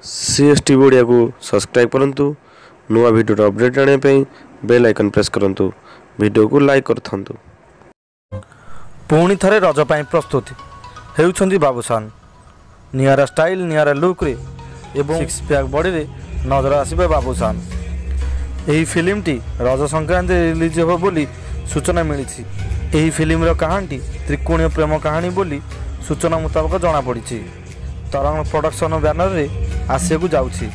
CST Odia को subscribe करंतु नुआ वीडियो अपडेट आने पे बेल आइकन प्रेस करंतु वीडियो को लाइक करथंतु। पुणी थरे रज पाई प्रस्तुति हेउछंदी बाबूसान नियारा स्टाइल नियारा लुक रे एवं सिक्स पैक बॉडी रे नजर आसीबे बाबूसान। एही फिल्म टी रज संक्रांति रिलीज हो बोली सूचना मिली। एही फिल्म रो कहानी त्रिकोणीय प्रेम कहानी बोली सूचना मुताबक जना पड़ी। तरंग प्रोडक्शन बैनर रे आसिया को जाउछि,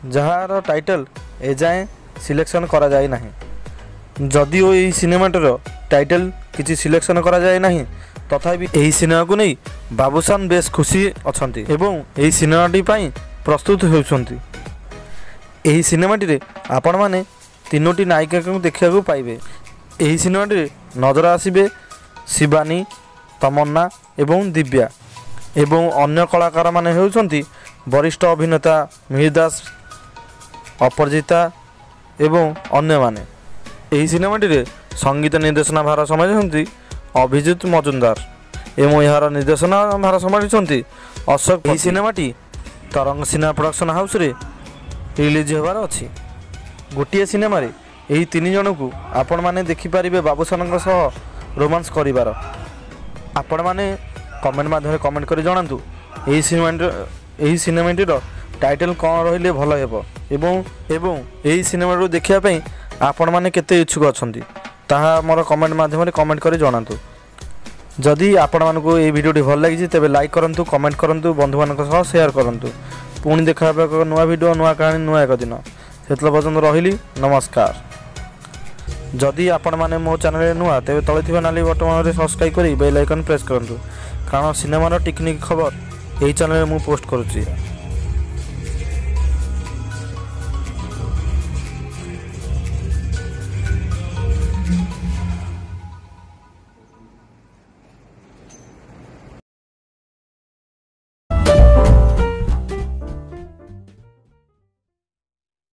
जार टाइटल एजाए सिलेक्शन करा जाए नहीं। जदिओ यही सिनेमाटर टाइटल किसी सिलेक्शन करा जाए नहीं तथापि यही सिनेमा को नहीं बाबूसान बेस खुशी अछंती एवं यही सिनेमाटी पाई प्रस्तुत होउछंती। यही सिनेमाटी रे आपण माने तीनोटी नायिका को देखिया को पाइबे। यही सिनेमाटी रे नजर आसीबे शिवानी, तमन्ना एवं दिव्या एवं अन्य कलाकार माने होउछंती वरिष्ठ अभिनेता मिहिर दास, अपराजिता एवं अन्य माने। यही सिनेमाटी रे संगीत निर्देशना भार संभाळिछंती अभिजित मजुमदार एवं यार निर्देशना भार संभाळिछंती अशोक। यही सिनेमाटी तरंग सिनेमा प्रोडक्शन हाउस रे रिलीज होबार अछि। गोटिए सिनेमा रे एही तीन जन को आपण माने देखि परिबे बाबूसानक सह रोमांस करिवार। आपण माने कमेंट माध्यम कमेंट करी जणांतु एही सिनेमाटीर टाइटल कौन रहिले भल हेबो एवं एही सिनेमा देखिया पई आपण माने केते इच्छुक अछंती ताहा मोर कमेंट माध्यम कमेंट करी जणांतु। जदि आपण मानको ए वीडियोटी भल लागिछि तेबे लाइक करंतु, कमेंट करंतु, बंधु मानक सह शेयर करंतु। पुणी देखा नुआ वीडियो नुआ कहानी नुआ एक दिन सेतल पर्यंत रहिली नमस्कार। जदि आपण माने मो चैनल नुआ तेबे तळे थिबा नाली बटन रे सब्सक्राइब करी बेल आइकन प्रेस करंतु, कारण सिनेमार टेक्निक खबर यही चैनल में पोस्ट करुच्ची।